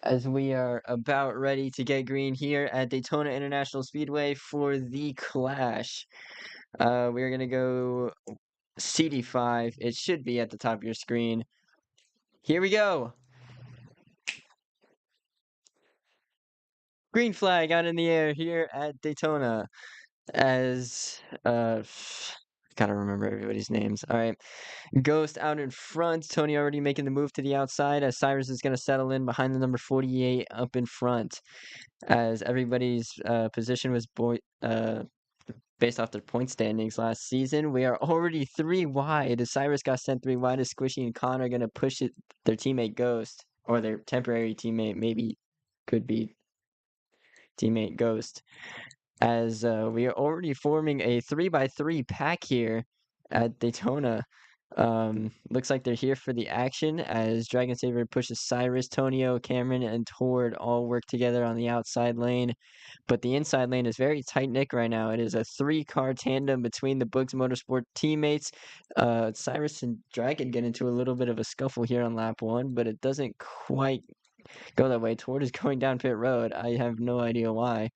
as we are about ready to get green here at Daytona International Speedway for the Clash. We're gonna go CD5. It should be at the top of your screen. Here we go. Green flag out in the air here at Daytona as gotta remember everybody's names. All right. Ghost out in front. Tony already making the move to the outside as Cyrus is gonna settle in behind the number 48 up in front. As everybody's position was based off their point standings last season. We are already 3 wide. As Cyrus got sent 3 wide, as Squishy and Connor are gonna push it their teammate Ghost, or their temporary teammate, maybe could be teammate Ghost. As we are already forming a 3x3 pack here at Daytona. Looks like they're here for the action as Dragon Saver pushes Cyrus, Tonio, Cameron, and Tord all work together on the outside lane. But the inside lane is very tight-knit right now. It is a 3-car tandem between the Boogs Motorsport teammates. Cyrus and Dragon get into a little bit of a scuffle here on lap 1, but it doesn't quite go that way. Tord is going down pit road. I have no idea why.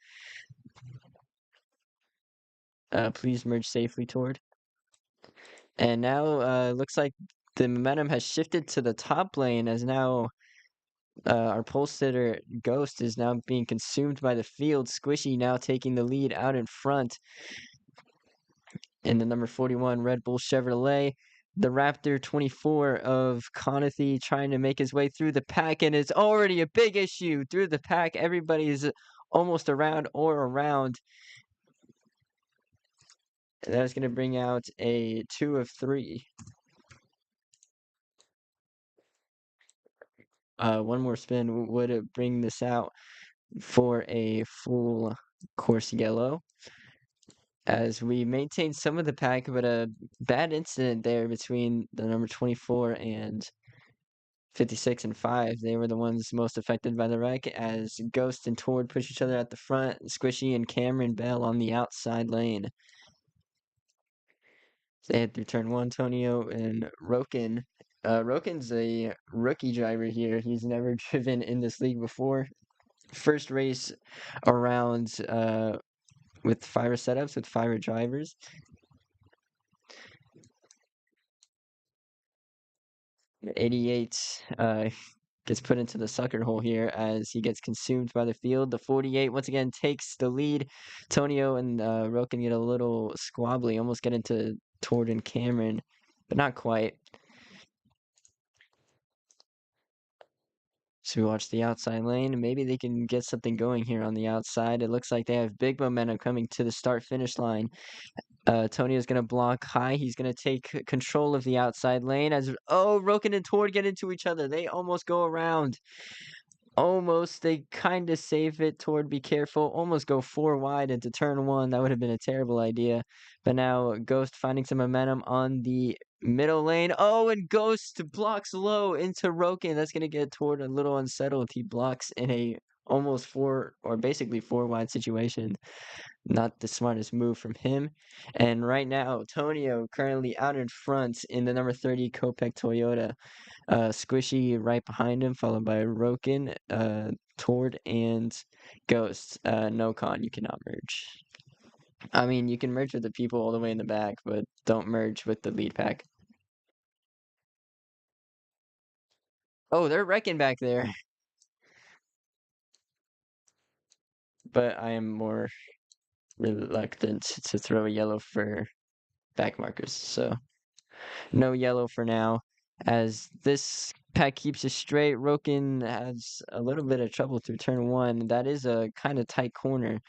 Please merge safely, Tord. And now looks like the momentum has shifted to the top lane as now our pole sitter Ghost is now being consumed by the field. Squishy now taking the lead out in front in the number 41 Red Bull Chevrolet. The Raptor 24 of Conathy trying to make his way through the pack, and it's already a big issue through the pack. Everybody's almost around or around. That's going to bring out a 2 of 3. One more spin would bring this out for a full course yellow. As we maintain some of the pack, but a bad incident there between the number 24 and 56 and 5. They were the ones most affected by the wreck as Ghost and Tord push each other at the front. Squishy and Cameron Bell on the outside lane. They head through turn 1, Tonio and Roken. Roken's a rookie driver here. He's never driven in this league before. First race around with FIRA setups, with FIRA drivers. The 88 gets put into the sucker hole here as he gets consumed by the field. The 48 once again takes the lead. Tonio and Roken get a little squabbly, almost get into Tord and Cameron, but not quite. So we watch the outside lane, and maybe they can get something going here on the outside. It looks like they have big momentum coming to the start-finish line. Tonio's going to block high. He's going to take control of the outside lane as, Roken and Tord get into each other. They almost go around. Almost. They kind of save it. Tord, be careful. Almost go 4 wide into turn 1. That would have been a terrible idea. But now Ghost finding some momentum on the middle lane. Oh, and Ghost blocks low into Roken. That's going to get Tord a little unsettled. He blocks in a almost 4 or basically 4 wide situation. Not the smartest move from him. And right now, Tonio currently out in front in the number 30 Kopec Toyota. Squishy right behind him, followed by Roken, Tord, and Ghost. No con, you cannot merge. I mean, you can merge with the people all the way in the back, but don't merge with the lead pack. Oh, they're wrecking back there. But I am more reluctant to throw a yellow for back markers, so no yellow for now. As this pack keeps it straight, Roken has a little bit of trouble through turn 1. That is a kind of tight corner.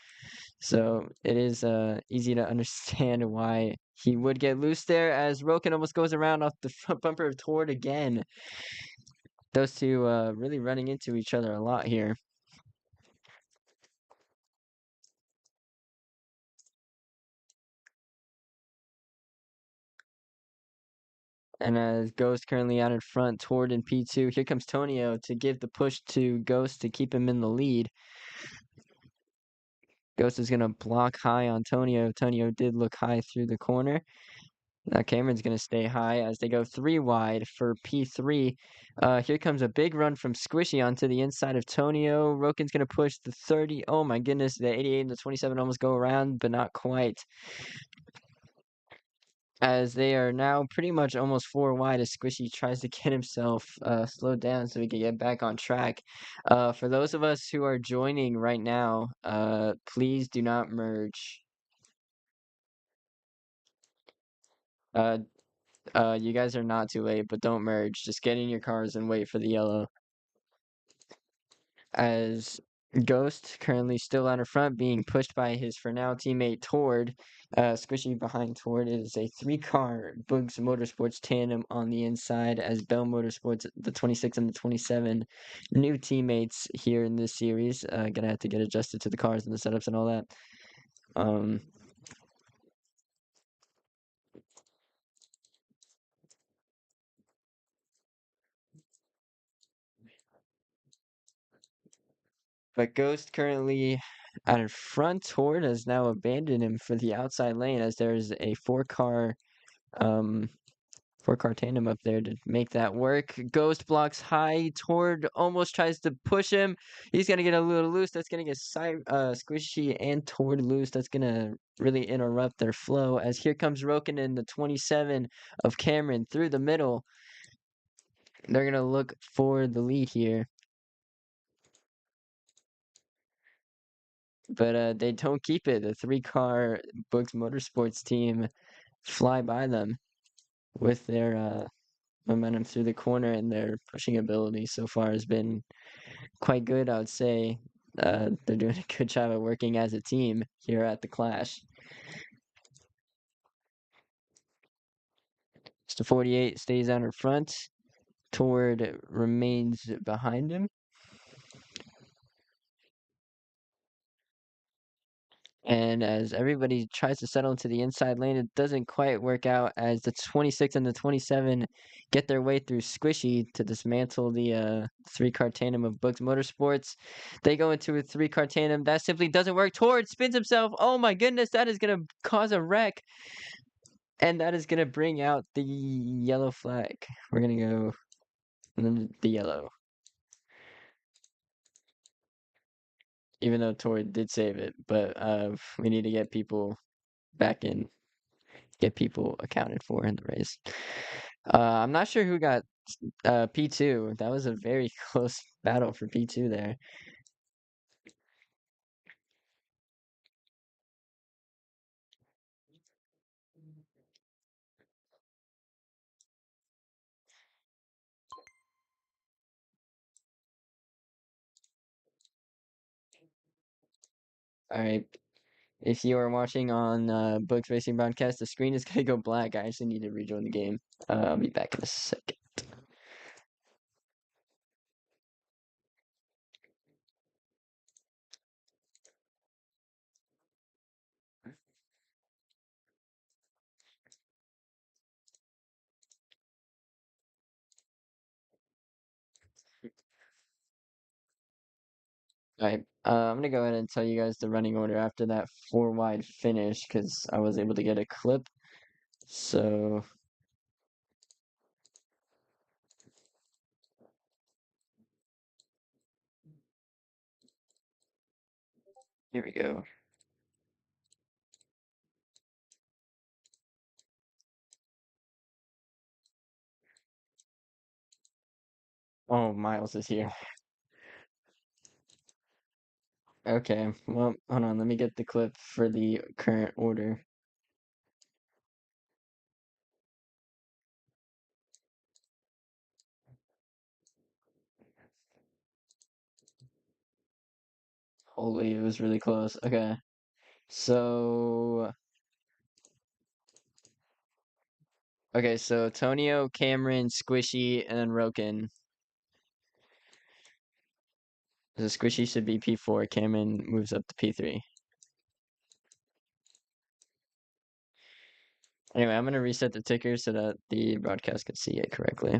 So it is easy to understand why he would get loose there as Roken almost goes around off the front bumper of Tord again. Those two really running into each other a lot here. And as Ghost currently out in front, Tord in P2. Here comes Tonio to give the push to Ghost to keep him in the lead. Ghost is going to block high on Tonio. Tonio did look high through the corner. Cameron's going to stay high as they go 3 wide for P3. Here comes a big run from Squishy onto the inside of Tonio. Rokin's going to push the 30. Oh my goodness, the 88 and the 27 almost go around, but not quite. As they are now pretty much almost 4 wide as Squishy tries to get himself slowed down so he can get back on track. For those of us who are joining right now, please do not merge. Uh, you guys are not too late, but don't merge. Just get in your cars and wait for the yellow. As Ghost currently still out in front, being pushed by his for now teammate Tord. Squishy behind Tord is a 3-car Boogs Motorsports tandem on the inside as Bell Motorsports, the 26 and the 27, new teammates here in this series. Gonna have to get adjusted to the cars and the setups and all that. But Ghost currently out in front. Tord has now abandoned him for the outside lane as there's a 4-car um 4-car tandem up there to make that work. Ghost blocks high. Tord almost tries to push him. He's gonna get a little loose. That's gonna get Squishy and Tord loose. That's gonna really interrupt their flow. As here comes Roken in the 27 of Cameron through the middle. They're gonna look for the lead here. But they don't keep it. The 3-car Boogs Motorsports team fly by them with their momentum through the corner, and their pushing ability so far has been quite good, I would say. They're doing a good job of working as a team here at the Clash. Mr. 48 stays out in front. Tord remains behind him. And as everybody tries to settle into the inside lane, it doesn't quite work out as the 26 and the 27 get their way through Squishy to dismantle the 3-car tandem of Boogs Motorsports. They go into a 3-car tandem. That simply doesn't work. Tord spins himself. Oh my goodness, that is going to cause a wreck. And that is going to bring out the yellow flag. We're going to go the yellow. Even though Tord did save it, but we need to get people back in. Get people accounted for in the race. I'm not sure who got P2. That was a very close battle for P2 there. All right. If you are watching on Boogs Racing Broadcast, the screen is going to go black. I actually need to rejoin the game. I'll be back in a second. All right. I'm going to go ahead and tell you guys the running order after that 4-wide finish because I was able to get a clip. So here we go. Oh, Miles is here. Okay, well, hold on. Let me get the clip for the current order. Holy, it was really close. Okay, so Tonio, Cameron, Squishy, and then Roken. So Squishy should be P4. Cameron moves up to P3. Anyway, I'm gonna reset the ticker so that the broadcast can see it correctly.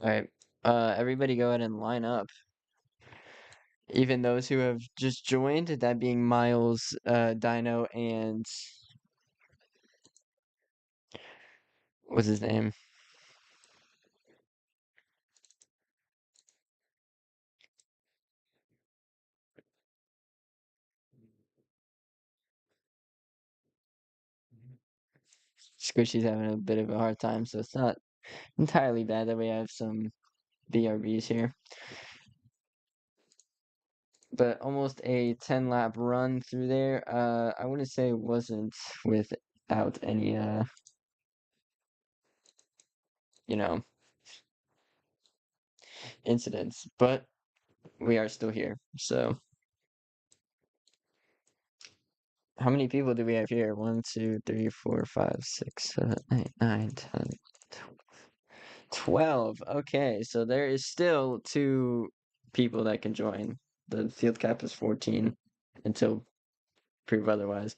All right, everybody go ahead and line up. Even those who have just joined, that being Miles, Dino, and what's his name? Squishy's having a bit of a hard time, so it's not entirely bad that we have some BRBs here. But almost a 10 lap run through there. I wouldn't say it wasn't without any you know, incidents, but we are still here. So how many people do we have here? 1, 2, 3, 4, 5, 6, 7, 8, 9, 10, 12. Okay, so there is still 2 people that can join. The field cap is 14 until prove otherwise.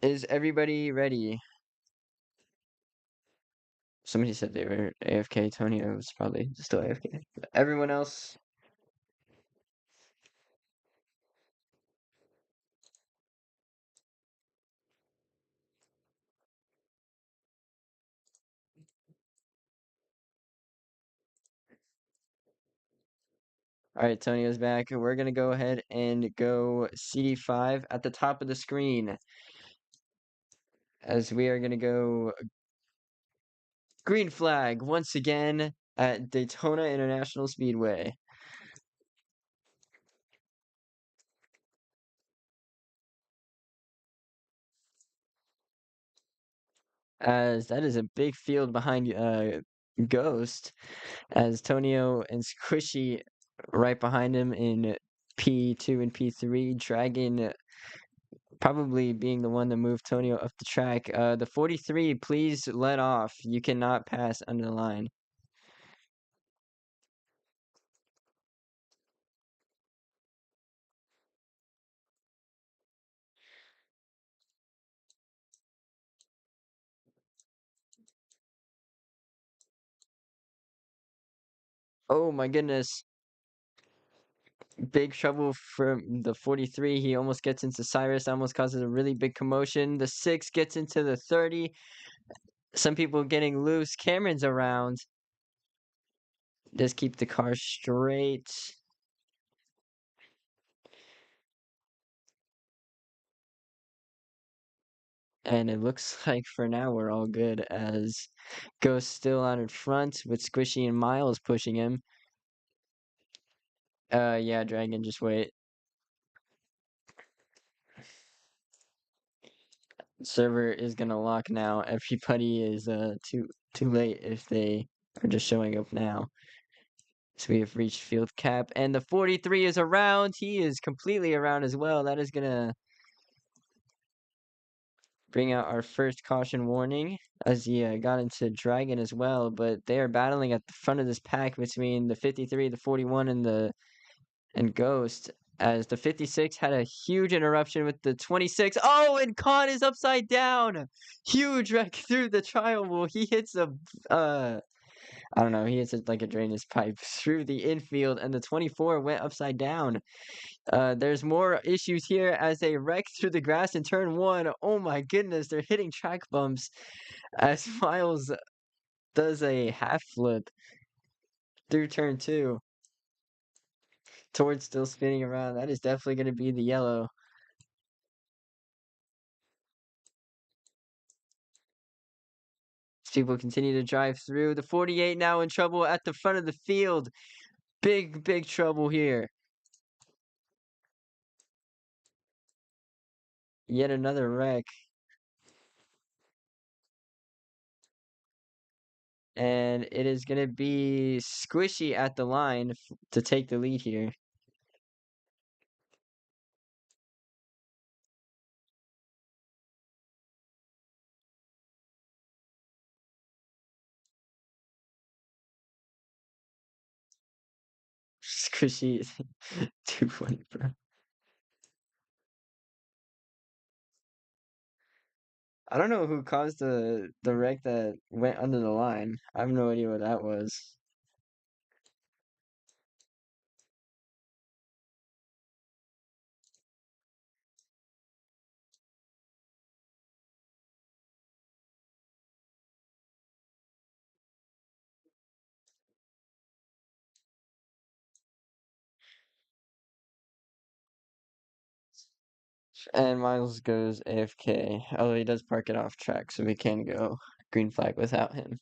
Is everybody ready? Somebody said they were AFK. Tony was probably still AFK. Everyone else? All right, Tonio's back. We're gonna go ahead and go CD5 at the top of the screen, as we are gonna go green flag once again at Daytona International Speedway. As that is a big field behind Ghost, as Tonio and Squishy right behind him in P2 and P3. Dragon probably being the one to move Tonio up the track. The 43, please let off. You cannot pass under the line. Oh my goodness. Big trouble from the 43. He almost gets into Cyrus, almost causes a really big commotion. The 6 gets into the 30. Some people getting loose. Cameron's around. Just keep the car straight. And it looks like for now we're all good, as Ghost still out in front with Squishy and Miles pushing him. Yeah, Dragon, just wait. Server is gonna lock now. Everybody is too late if they are just showing up now. So we have reached field cap, and the 43 is around. He is completely around as well. That is gonna bring out our first caution warning, as he got into Dragon as well. But they are battling at the front of this pack between the 53, the 41, and Ghost. As the 56 had a huge interruption with the 26. Oh, and Khan is upside down. Huge wreck through the triangle. He hits a I don't know, he hits it like a drainage pipe through the infield, and the 24 went upside down. There's more issues here as they wreck through the grass in turn 1. Oh my goodness, they're hitting track bumps as Miles does a half flip through turn 2. Towards still spinning around. That is definitely going to be the yellow. People continue to drive through. The 48 now in trouble at the front of the field. Big trouble here. Yet another wreck. And it is going to be Squishy at the line to take the lead here. Squishy is too funny, bro. I don't know who caused the wreck that went under the line. I have no idea what that was. And Miles goes AFK. Although he does park it off track, so we can go green flag without him.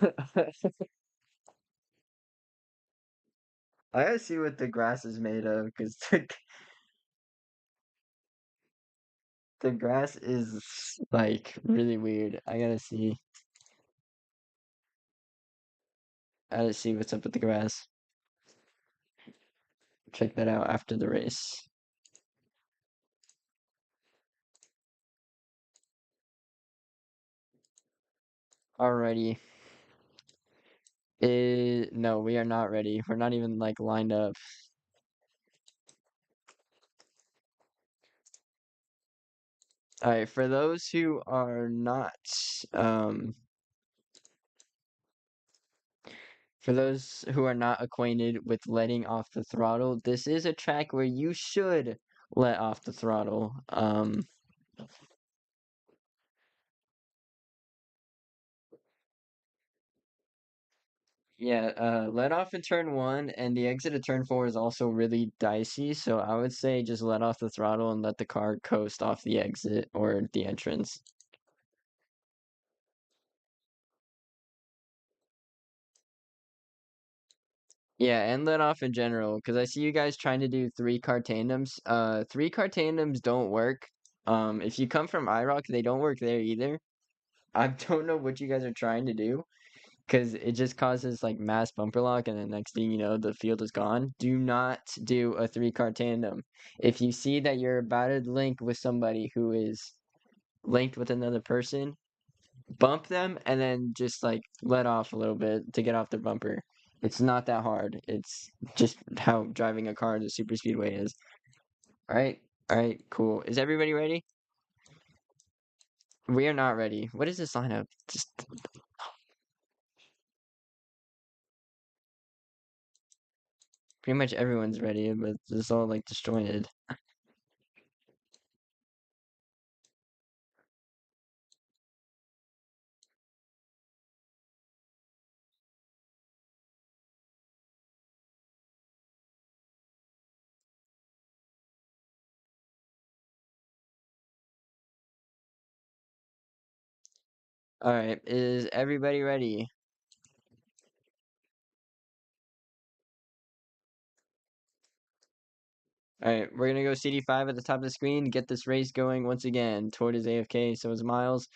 I gotta see what the grass is made of, because the grass is like really weird. I gotta see what's up with the grass. Check that out after the race. Alrighty. No, we are not ready. We're not even like lined up. Alright, um for those who are not acquainted with letting off the throttle, this is a track where you should let off the throttle. Yeah, let off in turn one, and the exit of turn four is also really dicey, so I would say just let off the throttle and let the car coast off the exit or the entrance. Yeah, and let off in general, because I see you guys trying to do three car tandems. Three car tandems don't work. If you come from IROC, they don't work there either. I don't know what you guys are trying to do, because it just causes like mass bumper lock, and the next thing you know, the field is gone. Do not do a three-car tandem. If you see that you're about to link with somebody who is linked with another person, bump them and then just like let off a little bit to get off their bumper. It's not that hard. It's just how driving a car in the super speedway is. All right, cool. Is everybody ready? We are not ready. What is this lineup? Just pretty much everyone's ready, but it's all like disjointed. All right, is everybody ready? All right, we're gonna go CD5 at the top of the screen, get this race going once again. Toward is AFK, so is Miles.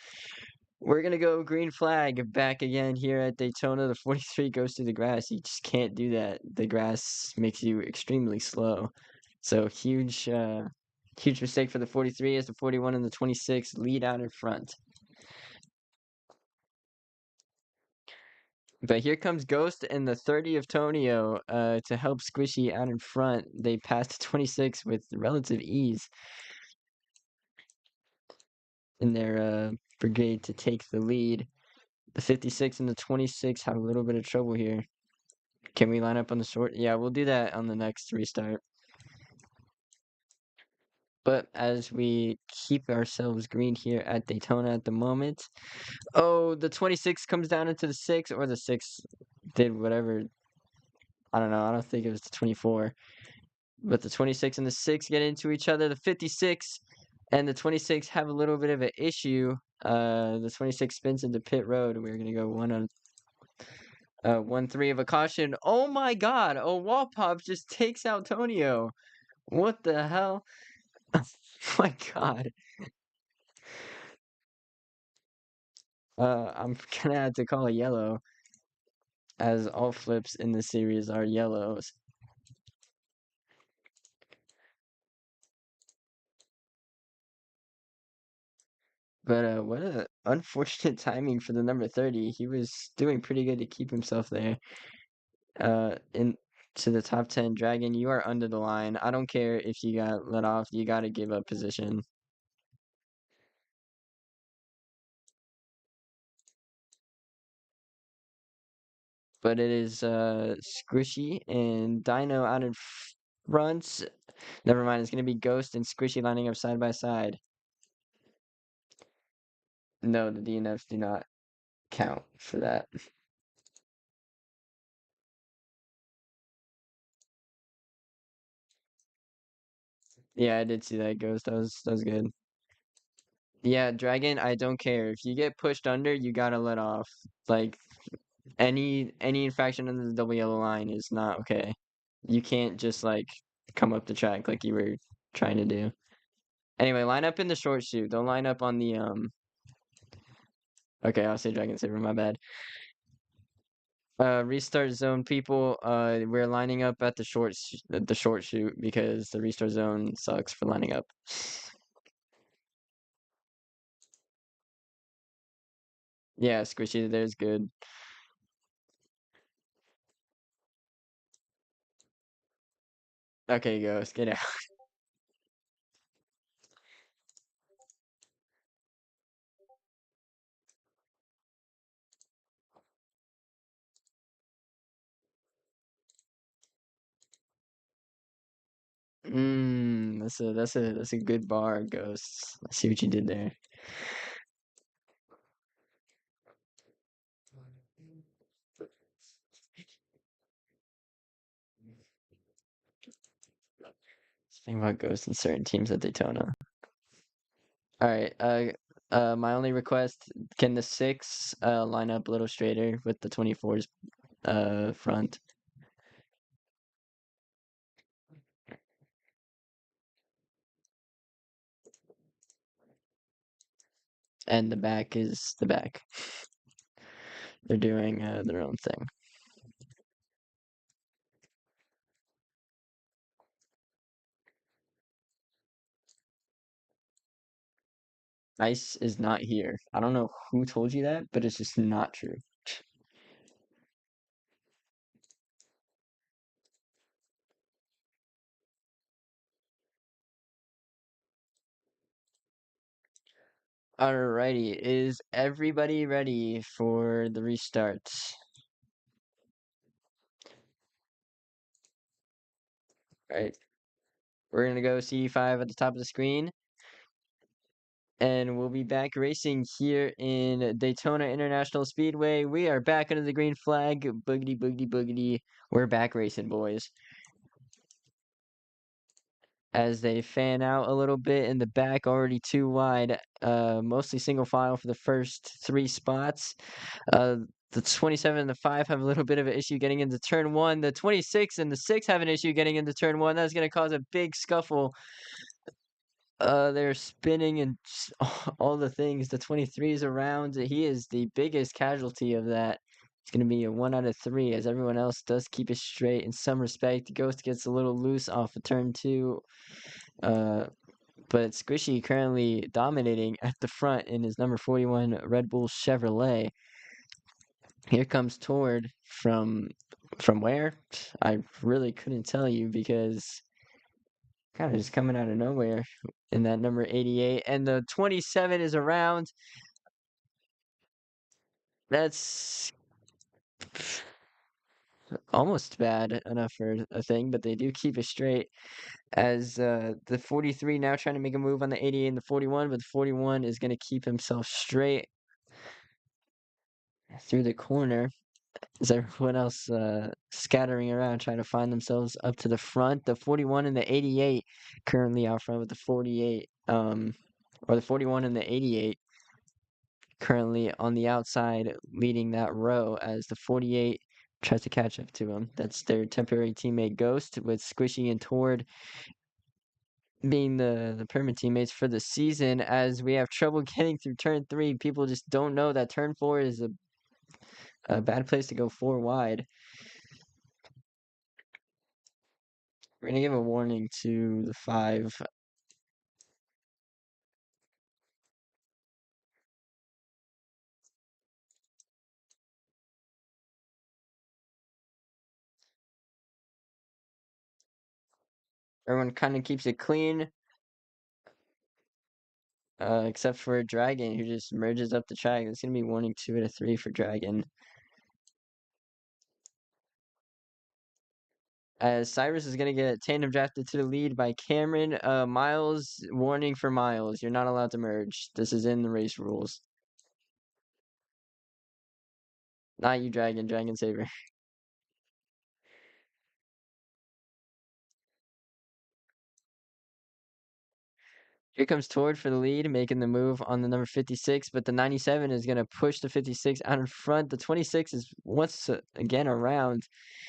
We're gonna go green flag back again here at Daytona. The 43 goes to the grass. You just can't do that. The grass makes you extremely slow. So huge mistake for the 43 as the 41 and the 26 lead out in front. But here comes Ghost and the 30 of Tonio to help Squishy out in front. They passed 26 with relative ease in their brigade to take the lead. The 56 and the 26 have a little bit of trouble here. Can we line up on the short? Yeah, we'll do that on the next restart. But as we keep ourselves green here at Daytona at the moment. Oh, the 26 comes down into the 6, or the 6 did whatever. I don't know. I don't think it was the 24. But the 26 and the 6 get into each other. The 56 and the 26 have a little bit of an issue. The 26 spins into pit road. We're gonna go 1-3 of a caution. Oh my God! A wall pop just takes out Tonio. What the hell? Oh my God. I'm gonna have to call a yellow, as all flips in the series are yellows. But what a unfortunate timing for the number 30. He was doing pretty good to keep himself there. In to the top 10. Dragon, you are under the line. I don't care if you got let off. You got to give up position. But it is Squishy and Dino out in front. Never mind. It's gonna be Ghost and Squishy lining up side by side. No, the DNFs do not count for that. Yeah, I did see that Ghost. That was good. Yeah, Dragon, I don't care. If you get pushed under, you gotta let off. Like any infraction under the double yellow line is not okay. You can't just like come up the track like you were trying to do. Anyway, line up in the short shoot. Don't line up on the okay, I'll say Dragon Saber, my bad. Restart zone people, we're lining up at the short shoot because the restart zone sucks for lining up. Yeah, Squishy there's good. Okay, Ghost, get out. That's a good bar, Ghost. I see what you did there. Think about Ghost in certain teams at Daytona. All right. My only request: can the six line up a little straighter with the 24's front and the back is the back. They're doing their own thing. Ice is not here. I don't know who told you that, but it's just not true. Alrighty, is everybody ready for the restart? Right. We're gonna go C5 at the top of the screen, and we'll be back racing here in Daytona International Speedway. We are back under the green flag. Boogity, boogity, boogity. We're back racing, boys. As they fan out a little bit in the back, already too wide. Mostly single file for the first three spots. The 27 and the 5 have a little bit of an issue getting into turn one. The 26 and the 6 have an issue getting into turn one. That's going to cause a big scuffle. They're spinning and all the things. The 23 is around. He is the biggest casualty of that. It's going to be a 1 out of 3 as everyone else does keep it straight in some respect. Ghost gets a little loose off of turn 2. But Squishy currently dominating at the front in his number 41 Red Bull Chevrolet. Here comes Tord from where? I really couldn't tell you because kind of just coming out of nowhere in that number 88. And the 27 is around. That's almost bad enough for a thing, but they do keep it straight. As the 43 now trying to make a move on the 88 and the 41, but the 41 is going to keep himself straight through the corner. Is everyone else scattering around trying to find themselves up to the front? The 41 and the 88 currently out front with the 48, or the 41 and the 88 currently on the outside leading that row as the 48 tries to catch up to him. That's their temporary teammate Ghost with Squishy and Tord being the permanent teammates for the season as we have trouble getting through turn 3. People just don't know that turn 4 is a bad place to go 4 wide. We're gonna give a warning to the 5. Everyone kind of keeps it clean, except for Dragon, who just merges up the track. It's gonna be warning 2 out of 3 for Dragon. As Cyrus is gonna get tandem drafted to the lead by Cameron. Miles, warning for Miles. You're not allowed to merge. This is in the race rules. Not you, Dragon. Dragon Saber. Here comes Tord for the lead, making the move on the number 56, but the 97 is going to push the 56 out in front. The 26 is once again around.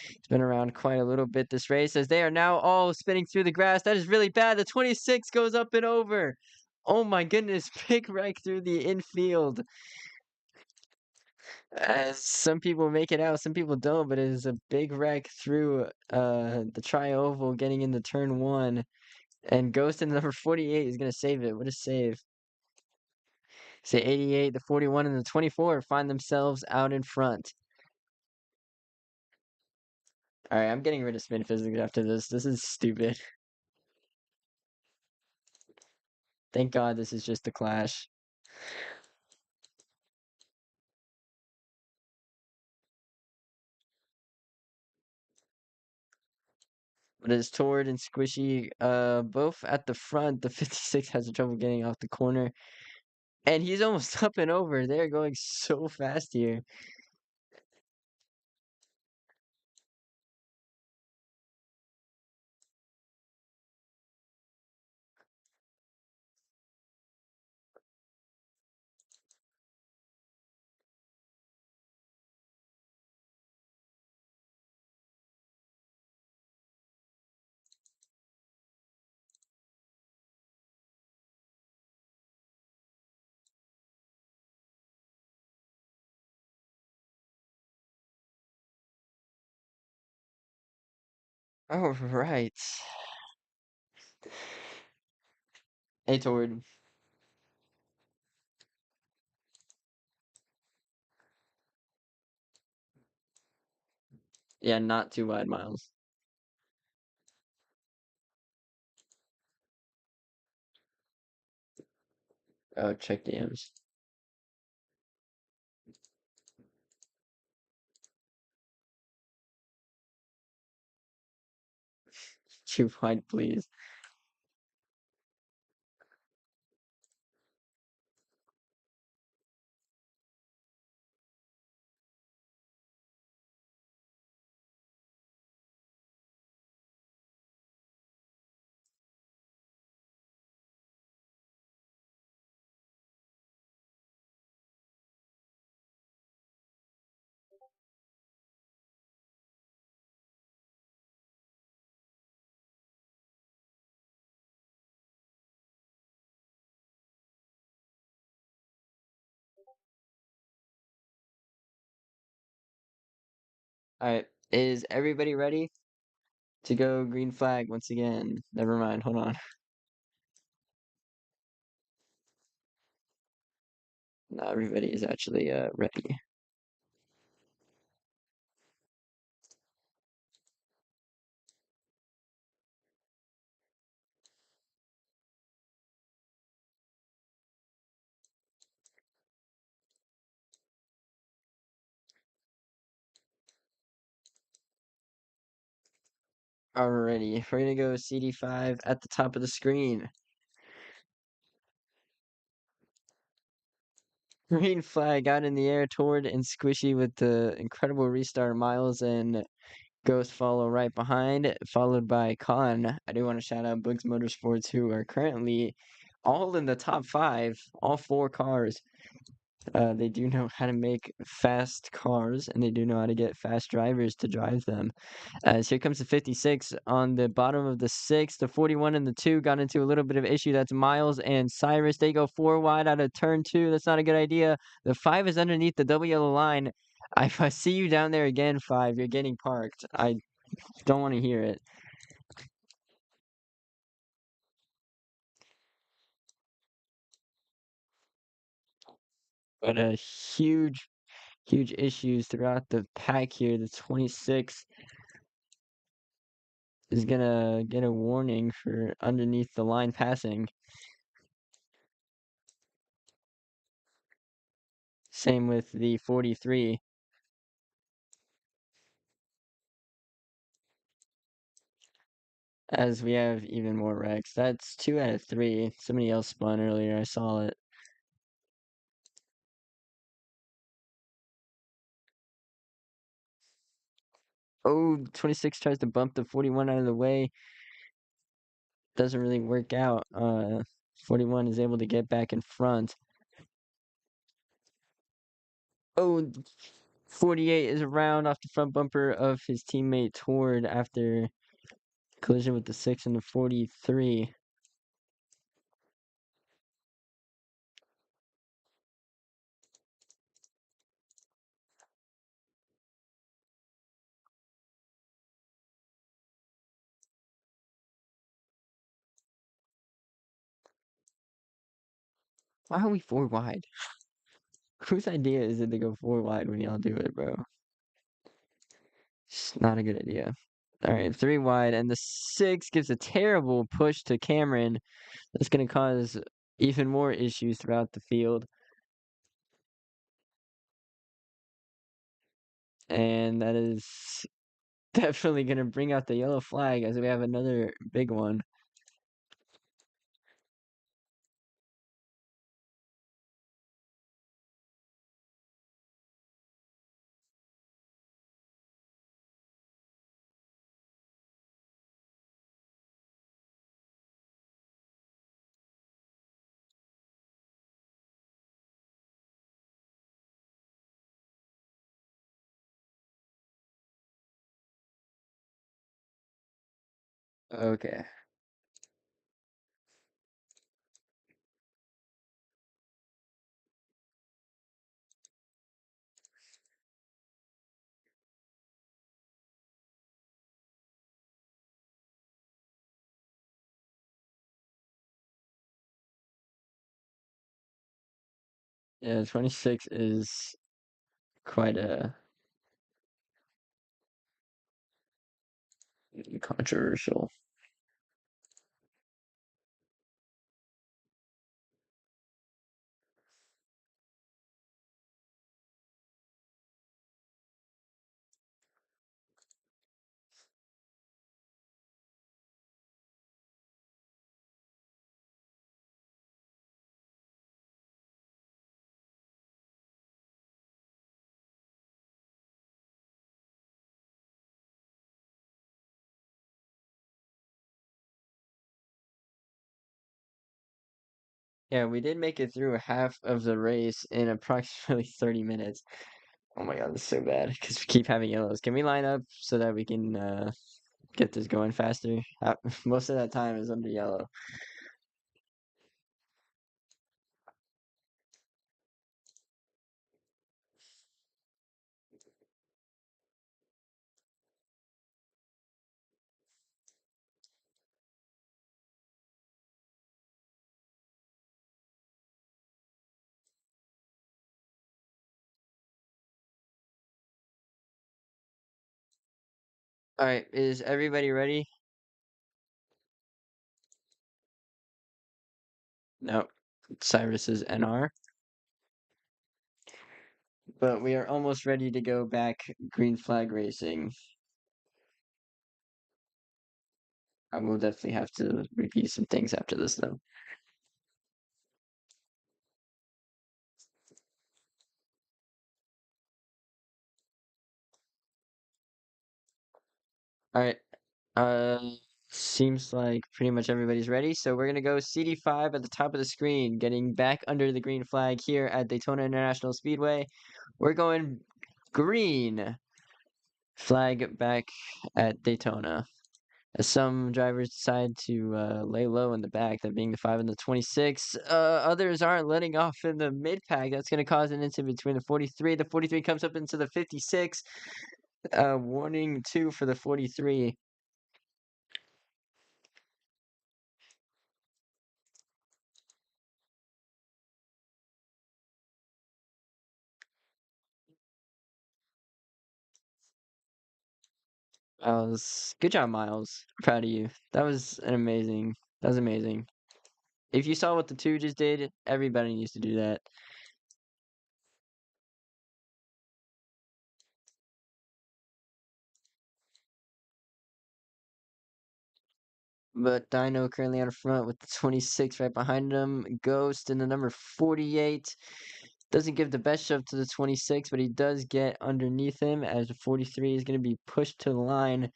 It's been around quite a little bit this race as they are now all spinning through the grass. That is really bad. The 26 goes up and over. Oh my goodness, big wreck through the infield. As some people make it out, some people don't, but it is a big wreck through the tri-oval getting into turn one. And Ghost in number 48 is going to save it. What a save. Say 88, the 41, and the 24 find themselves out in front. All right, I'm getting rid of spin physics after this. This is stupid. Thank God this is just a clash. But as Tord and Squishy, both at the front, the 56 has trouble getting off the corner. And he's almost up and over. They're going so fast here. All right. Hey, Tord. Yeah, not too wide, Miles. Oh, check DMs. Too wide, please. All right. Is everybody ready to go green flag once again? Never mind. Hold on. Not everybody is actually ready. Alrighty, we're gonna go CD5 at the top of the screen. Green flag out in the air toward and Squishy with the incredible restart. Miles and Ghost follow right behind, followed by Khan. I do want to shout out Boogs Motorsports, who are currently all in the top five, all four cars. They do know how to make fast cars, and they do know how to get fast drivers to drive them. As here comes the 56 on the bottom of the six. The 41 and the two got into a little bit of issue. That's Miles and Cyrus. They go four wide out of turn two. That's not a good idea. The five is underneath the double yellow line. If I see you down there again, five, you're getting parked. I don't want to hear it. But huge, huge issues throughout the pack here. The 26 is gonna get a warning for underneath the line passing. Same with the 43. As we have even more wrecks. That's 2 out of 3. Somebody else spun earlier. I saw it. Oh, 26 tries to bump the 41 out of the way. Doesn't really work out. 41 is able to get back in front. Oh, 48 is around off the front bumper of his teammate Tord after collision with the 6 and the 43. Why are we 4 wide? Whose idea is it to go 4 wide when y'all do it, bro? It's not a good idea. All right, 3 wide, and the 6 gives a terrible push to Cameron. That's going to cause even more issues throughout the field. And that is definitely going to bring out the yellow flag as we have another big one. Okay. Yeah, 26 is quite a controversial. Yeah, we did make it through half of the race in approximately 30 minutes. Oh my god, this is so bad because we keep having yellows. Can we line up so that we can get this going faster? Most of that time is under yellow. All right, is everybody ready? No, Cyrus is NR, but we are almost ready to go back green flag racing. I will definitely have to review some things after this though. All right. Uh, seems like pretty much everybody's ready. So we're gonna go CD5 at the top of the screen, getting back under the green flag here at Daytona International Speedway. We're going green flag back at Daytona. As some drivers decide to lay low in the back, that being the 5 and the 26. Others aren't letting off in the mid pack. That's going to cause an incident between the 43. The 43 comes up into the 56. Warning 2 for the 43. Good job, Miles. Proud of you. That was amazing. If you saw what the 2 just did, everybody needs to do that. But Dino currently out front with the 26 right behind him. Ghost in the number 48. Doesn't give the best shove to the 26, but he does get underneath him as the 43 is going to be pushed to the line.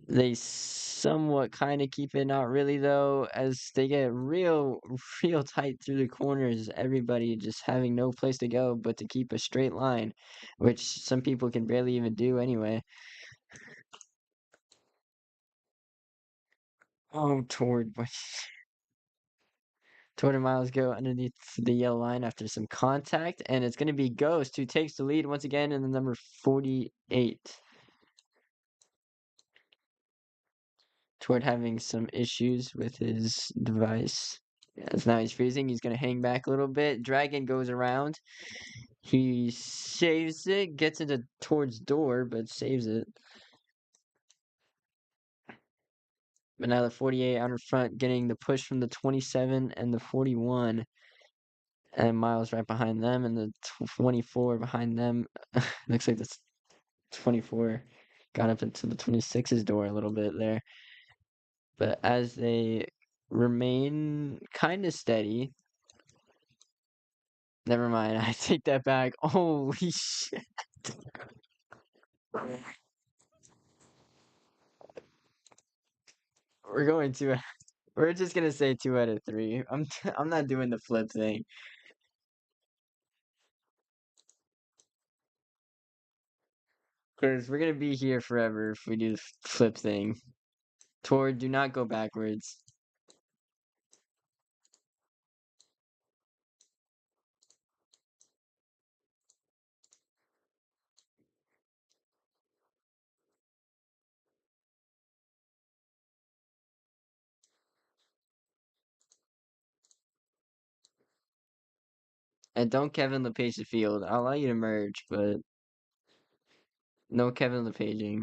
They somewhat kind of keep it, not really though, as they get real, real tight through the corners. Everybody just having no place to go but to keep a straight line, which some people can barely even do anyway. Oh, Toward and Miles go underneath the yellow line after some contact, and it's going to be Ghost who takes the lead once again in the number 48. Toward having some issues with his device. As now he's freezing, he's going to hang back a little bit. Dragon goes around. He saves it, gets into towards door, but saves it. But now the 48 out in front, getting the push from the 27 and the 41. And Miles right behind them, and the 24 behind them. Looks like the 24 got up into the 26's door a little bit there. But as they remain kind of steady, never mind, I take that back. Holy shit. We're going to we're just gonna say 2 out of 3. I'm not doing the flip thing. Because we're gonna be here forever if we do the flip thing. Toward, do not go backwards. And don't Kevin LePage the field. I'll allow you to merge, but no Kevin LePaging.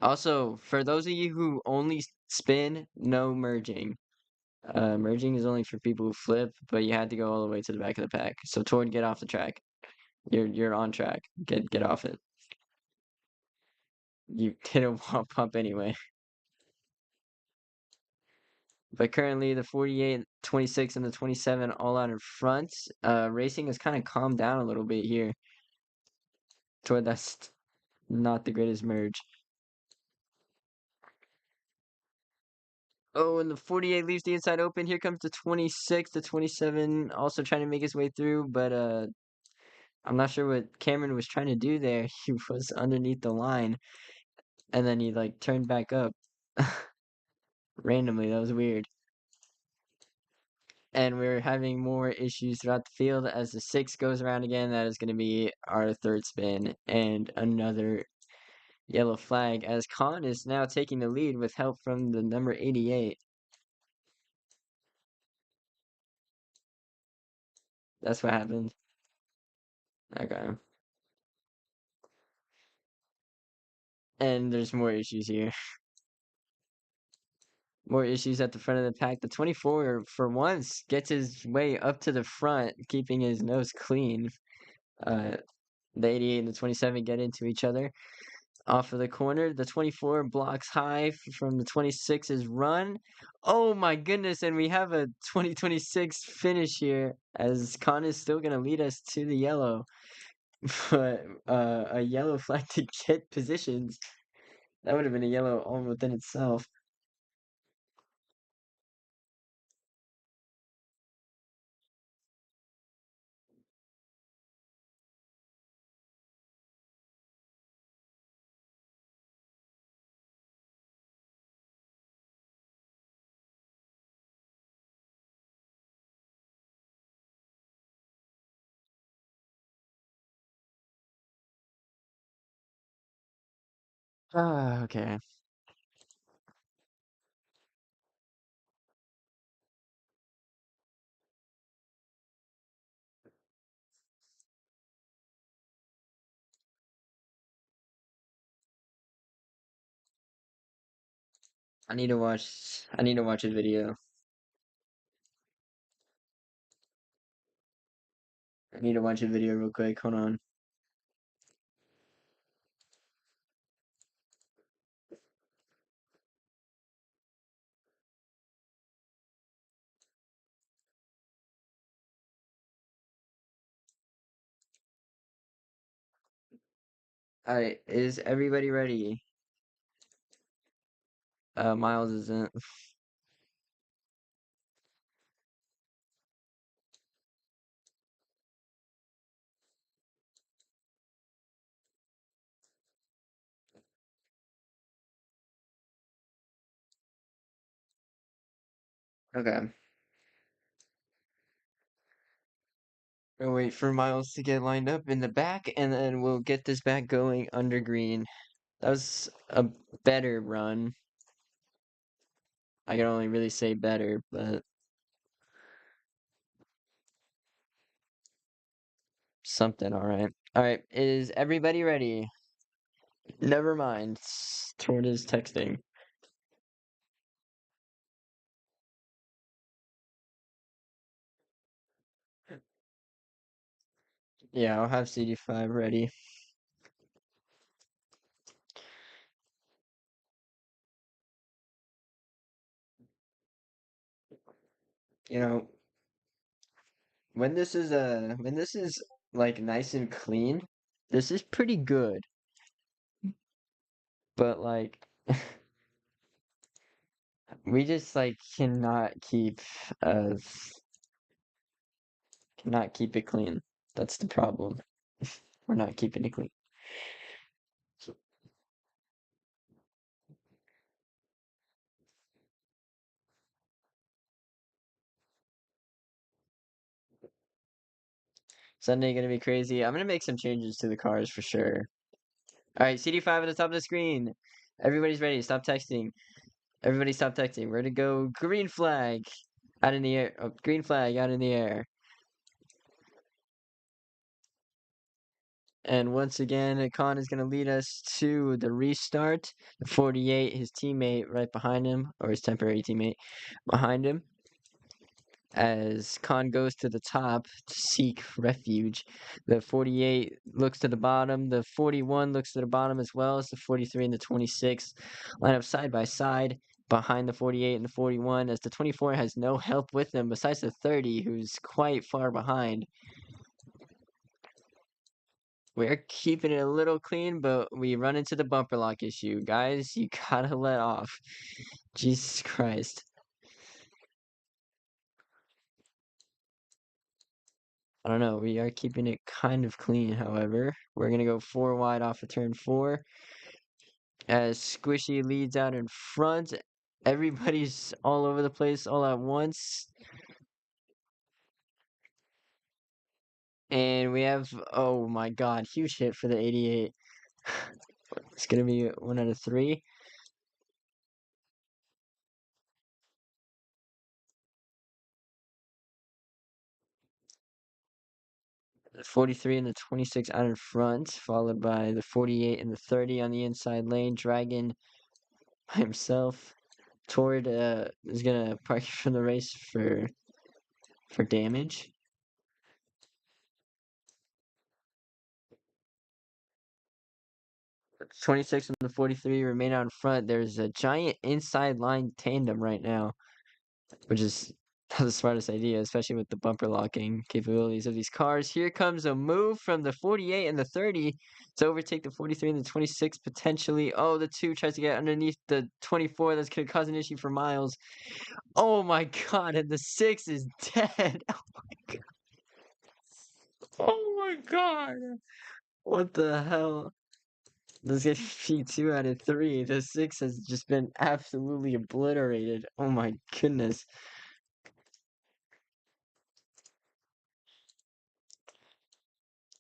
Also, for those of you who only spin, no merging. Merging is only for people who flip, but you had to go all the way to the back of the pack. So Tord, get off the track. You're on track. Get off it. You hit a wall pump anyway. But currently the 48, 26, and the 27 all out in front. Racing has kind of calmed down a little bit here. Toward that's not the greatest merge. Oh, and the 48 leaves the inside open. Here comes the 26, the 27 also trying to make his way through, but I'm not sure what Cameron was trying to do there. He was underneath the line, and then he like turned back up randomly. That was weird. And we're having more issues throughout the field as the 6 goes around again. That is going to be our third spin and another yellow flag as Khan is now taking the lead with help from the number 88. That's what happened. Okay. And there's more issues here. More issues at the front of the pack. The 24, for once, gets his way up to the front, keeping his nose clean. Uh, the 88 and the 27 get into each other. Off of the corner, the 24 blocks high from the 26's run. Oh my goodness, and we have a 2026 finish here as Khan is still going to lead us to the yellow. But a yellow flag to get positions. That would have been a yellow all within itself. Ah, okay. I need to watch a video. I need to watch a video real quick. Hold on. All right, is everybody ready? Miles isn't. Okay. We'll wait for Miles to get lined up in the back, and then we'll get this back going under green. That was a better run. I can only really say better, but something, all right. All right, is everybody ready? Never mind. Toward is texting. Yeah, I'll have CD5 ready. You know, when this is like nice and clean, this is pretty good. But like we just like uh cannot keep it clean. That's the problem. We're not keeping it clean. Sunday gonna be crazy. I'm gonna make some changes to the cars for sure. All right, CD5 at the top of the screen. Everybody's ready. Stop texting. Everybody stop texting. We're to go green flag out in the air. Oh, green flag out in the air. And once again, Khan is going to lead us to the restart. The 48, his teammate right behind him, or his temporary teammate behind him, as Khan goes to the top to seek refuge. The 48 looks to the bottom. The 41 looks to the bottom as well as the 43 and the 26 line up side by side behind the 48 and the 41, as the 24 has no help with them besides the 30, who's quite far behind. We're keeping it a little clean, but we run into the bumper lock issue. Guys, you gotta let off. Jesus Christ. I don't know. We are keeping it kind of clean, however. We're gonna go 4 wide off of turn 4. As Squishy leads out in front. Everybody's all over the place all at once. And we have, oh my god, huge hit for the 88. It's gonna be 1 out of 3. 43 and the 26 out in front, followed by the 48 and the 30 on the inside lane. Dragon by himself. Tord is gonna park from the race for damage. 26 and the 43 remain out in front. There's a giant inside line tandem right now, which is not the smartest idea, especially with the bumper locking capabilities of these cars. Here comes a move from the 48 and the 30 to overtake the 43 and the 26 potentially. Oh, the 2 tries to get underneath the 24. That's going to cause an issue for Miles. Oh my god, and the 6 is dead. Oh my god. What the hell? This is gonna be 2 out of 3. The 6 has just been absolutely obliterated. Oh my goodness.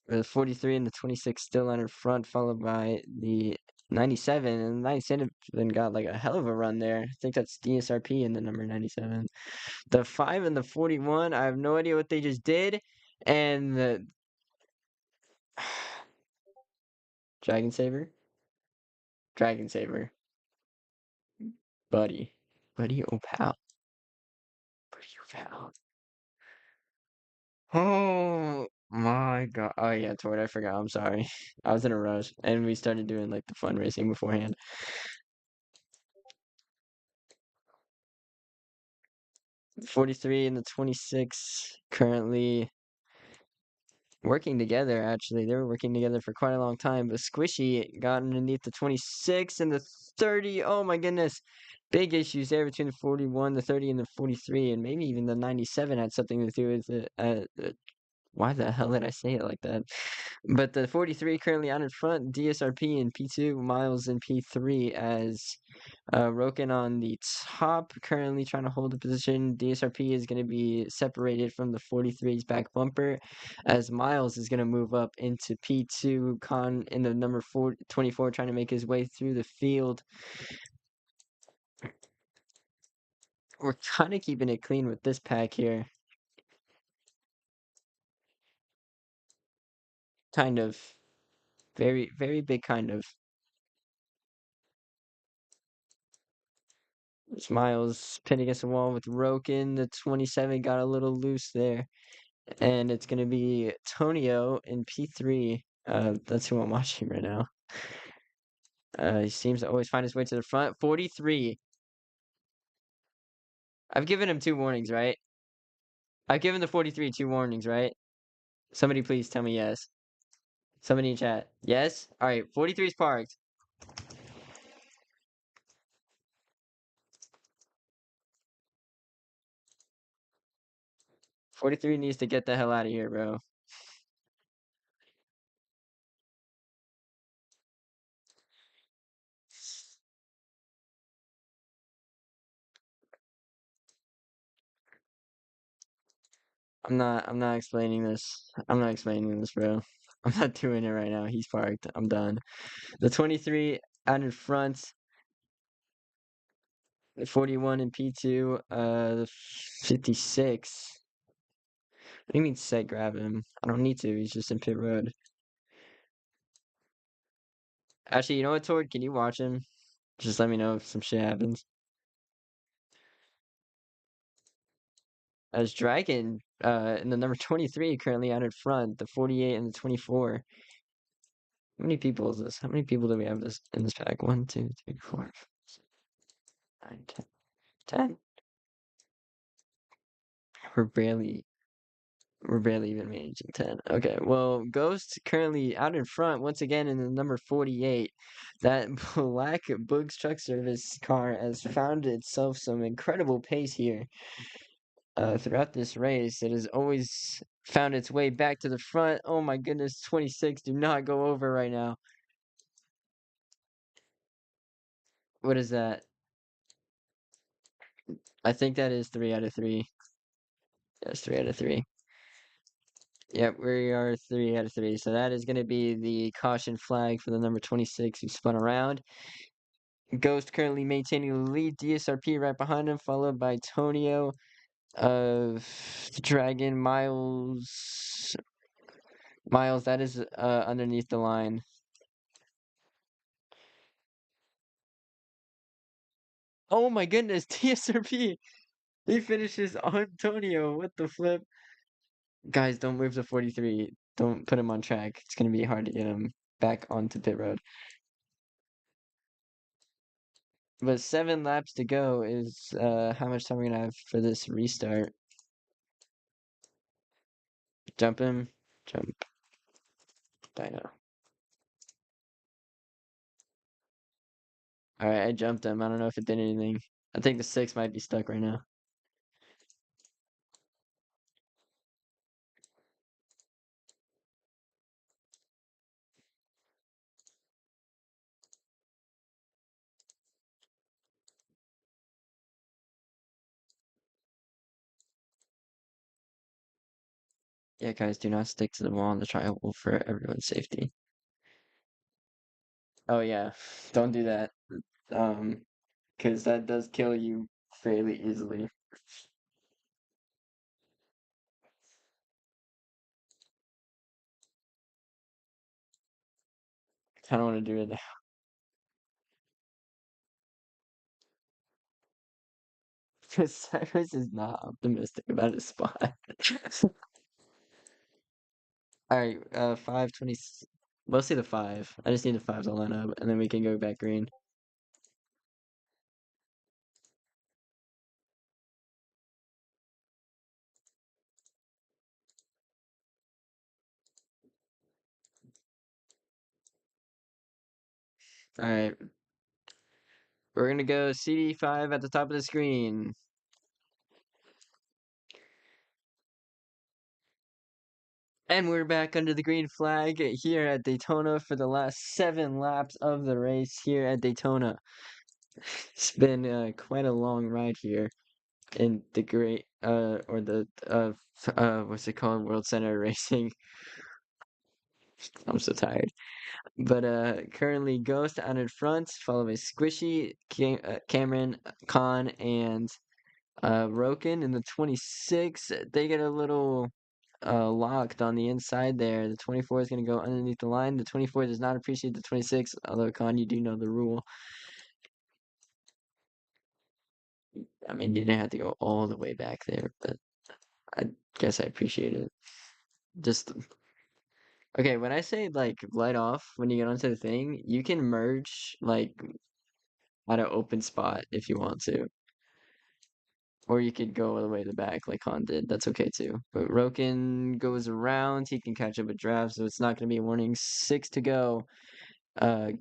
The 43 and the 26 still out in front, followed by the 97. And 97 got like a hell of a run there. I think that's DSRP in the number 97. The 5 and the 41, I have no idea what they just did. And the Dragon Saber? Dragon Saber. Buddy. Buddy, oh pal. Buddy, oh pal. Oh my god. Oh yeah, Tord, I forgot. I'm sorry. I was in a rush. And we started doing like the fun racing beforehand. 43 and the 26 currently working together, actually. They were working together for quite a long time, but Squishy got underneath the 26 and the 30. Oh my goodness. Big issues there between the 41, the 30, and the 43, and maybe even the 97 had something to do with it. Why the hell did I say it like that? But the 43 currently out in front, DSRP in P2, Miles in P3 as Roken on the top, currently trying to hold the position. DSRP is going to be separated from the 43's back bumper as Miles is going to move up into P2. Khan in the number 24 trying to make his way through the field. We're kind of keeping it clean with this pack here. Kind of. Very, very big kind of. Miles pinned against the wall with Roken. The 27 got a little loose there. And it's going to be Tonio in P3. That's who I'm watching right now. He seems to always find his way to the front. 43. I've given him 2 warnings, right? I've given the 43 2 warnings, right? Somebody please tell me yes. Somebody in chat. Yes? Alright, 43 is parked. 43 needs to get the hell out of here, bro. I'm not explaining this. I'm not explaining this, bro. I'm not doing it right now. He's parked. I'm done. The 23 out in front. The 41 in P2. The 56. What do you mean set grab him? I don't need to. He's just in pit road. Actually, you know what, Tord? Can you watch him? Just let me know if some shit happens. As Dragon, in the number 23, currently out in front. The 48 and the 24. How many people is this? How many people do we have this in this pack? 1, 2, 3, 4, 9, 10. 10. We're barely We're barely even managing 10. Okay, well, Ghost currently out in front once again in the number 48. That black Boogs truck service car has found itself some incredible pace here throughout this race. It has always found its way back to the front. Oh my goodness, 26. Do not go over right now. What is that? I think that is 3 out of 3. Yes, 3 out of 3. Yep, we are 3 out of 3. So that is going to be the caution flag for the number 26 who spun around. Ghost currently maintaining the lead. DSRP right behind him, followed by Tonio of Dragon. Miles, that is underneath the line. Oh my goodness, DSRP! He finishes on Tonio. What the flip? Guys, don't move to 43. Don't put him on track. It's going to be hard to get him back onto pit road. But 7 laps to go is how much time we're going to have for this restart. Jump him. Jump. Dino. Alright, I jumped him. I don't know if it did anything. I think the 6 might be stuck right now. Yeah, guys, do not stick to the wall on the triangle for everyone's safety. Oh yeah, don't do that. Because that does kill you fairly easily. I don't want to do it now. Because Cyrus is not optimistic about his spot. Alright, 520. Mostly the 5. I just need the 5 to line up, and then we can go back green. All right, we're gonna go CD5 at the top of the screen. And we're back under the green flag here at Daytona for the last 7 laps of the race here at Daytona. It's been quite a long ride here in the great or the what's it called, World Center Racing. I'm so tired. But currently Ghost out in front, followed by Squishy, Cameron, Khan, and Roken in the 26. They get a little locked on the inside there. The 24 is going to go underneath the line. The 24 does not appreciate the 26, although Khan, you do know the rule. I mean, you didn't have to go all the way back there, but I guess I appreciate it. Just okay, when I say like light off when you get onto the thing, you can merge like at an open spot if you want to. Or you could go all the way to the back like Han did. That's okay too. But Roken goes around. He can catch up a draft, so it's not going to be a warning. 6 to go.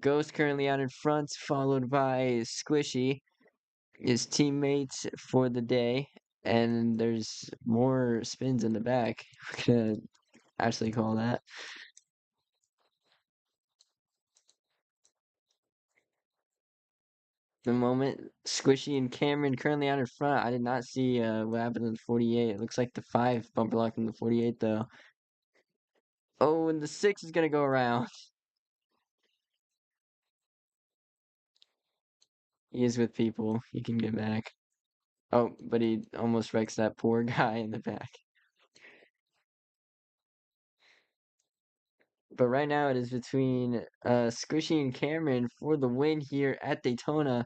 Ghost currently out in front, followed by Squishy, his teammate for the day. And there's more spins in the back. We're going to actually call that. The moment Squishy and Cameron currently out in front. I did not see what happened in the 48. It looks like the 5 bumper locked in the 48 though. Oh, and the 6 is gonna go around. He is with people. He can get back. Oh, but he almost wrecks that poor guy in the back. But right now it is between Squishy and Cameron for the win here at Daytona.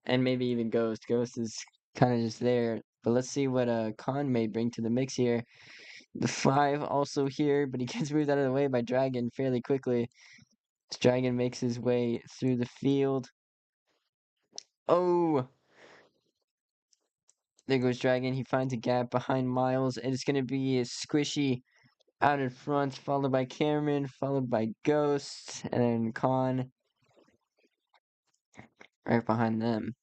And maybe even Ghost. Ghost is kind of just there. But let's see what Khan may bring to the mix here. The 5 also here, but he gets moved out of the way by Dragon fairly quickly. Dragon makes his way through the field. Oh! There goes Dragon. He finds a gap behind Miles, and it's going to be a Squishy out in front, followed by Cameron, followed by Ghost, and then Khan right behind them.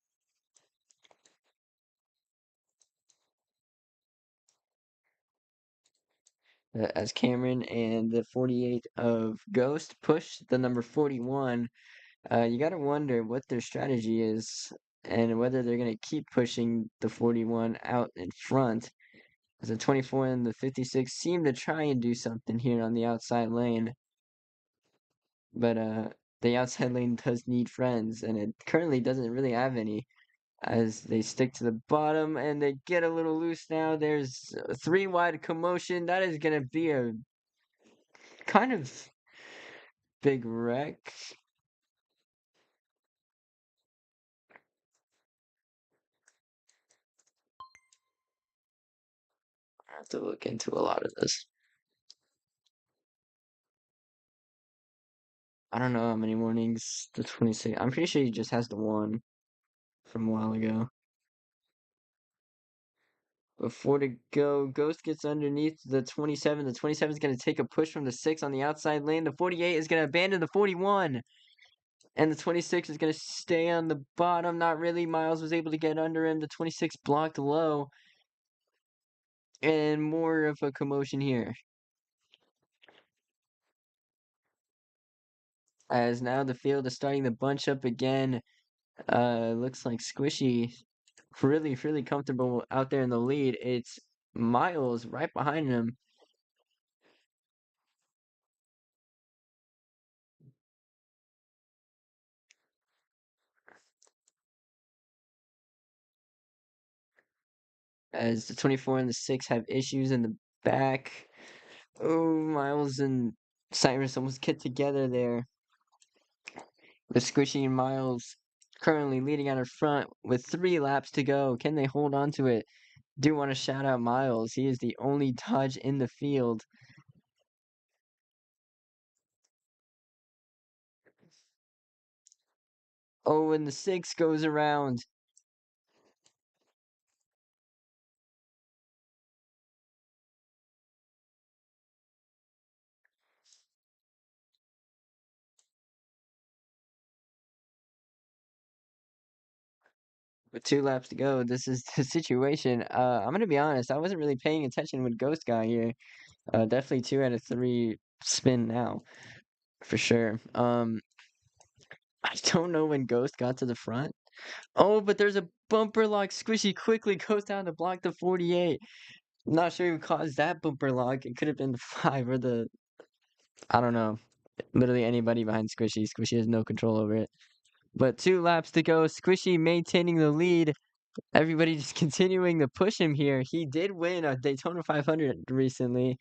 As Cameron and the 48 of Ghost push the number 41, you got to wonder what their strategy is and whether they're going to keep pushing the 41 out in front. As the 24 and the 56 seem to try and do something here on the outside lane. But the outside lane does need friends, and it currently doesn't really have any. As they stick to the bottom and they get a little loose now. There's a 3 wide commotion. That is going to be a kind of big wreck. I have to look into a lot of this. I don't know how many warnings the 26. I'm pretty sure he just has the one from a while ago. Before to go, Ghost gets underneath the 27. The 27 is going to take a push from the 6 on the outside lane. The 48 is going to abandon the 41. And the 26 is going to stay on the bottom. Not really. Miles was able to get under him. The 26 blocked low. And more of a commotion here. As now the field is starting to bunch up again. Looks like Squishy really comfortable out there in the lead. It's Miles right behind him. As the 24 and the 6 have issues in the back. Oh, Miles and Cyrus almost get together there. With Squishy and Miles currently leading out in front with 3 laps to go. Can they hold on to it? Do want to shout out Miles. He is the only Dodge in the field. Oh, and the 6 goes around. With 2 laps to go, this is the situation. I'm gonna be honest, I wasn't really paying attention when Ghost got here. Definitely 2 out of 3 spin now, for sure. I don't know when Ghost got to the front. Oh, but there's a bumper lock. Squishy quickly goes down to block the 48. Not sure who caused that bumper lock. It could have been the 5 or the I don't know. Literally anybody behind Squishy. Squishy has no control over it. But 2 laps to go. Squishy maintaining the lead. Everybody just continuing to push him here. He did win a Daytona 500 recently,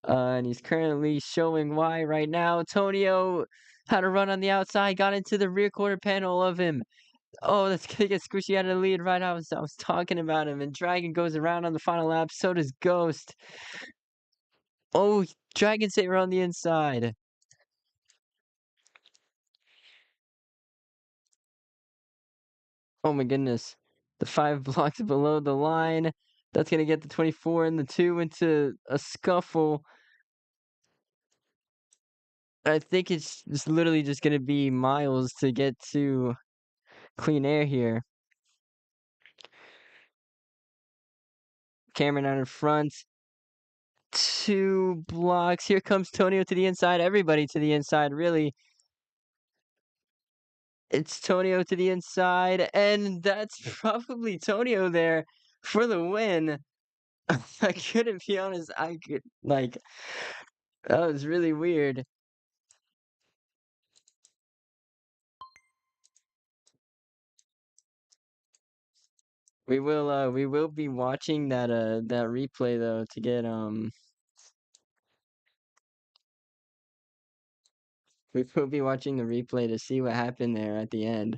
and he's currently showing why right now. Tonio had a run on the outside, got into the rear quarter panel of him. Oh, that's gonna get Squishy out of the lead right. I was talking about him, and Dragon goes around on the final lap. So does Ghost. Oh, Dragon Saver on the inside. Oh my goodness. The 5 blocks below the line. That's gonna get the 24 and the 2 into a scuffle. I think it's literally just gonna be miles to get to clean air here. Cameron out in front. 2 blocks. Here comes Tonio to the inside. Everybody to the inside, really. It's Tonio to the inside, and that's probably Tonio there for the win. I couldn't be honest. I could like that was really weird. We will be watching that replay though to get we will be watching the replay to see what happened there at the end.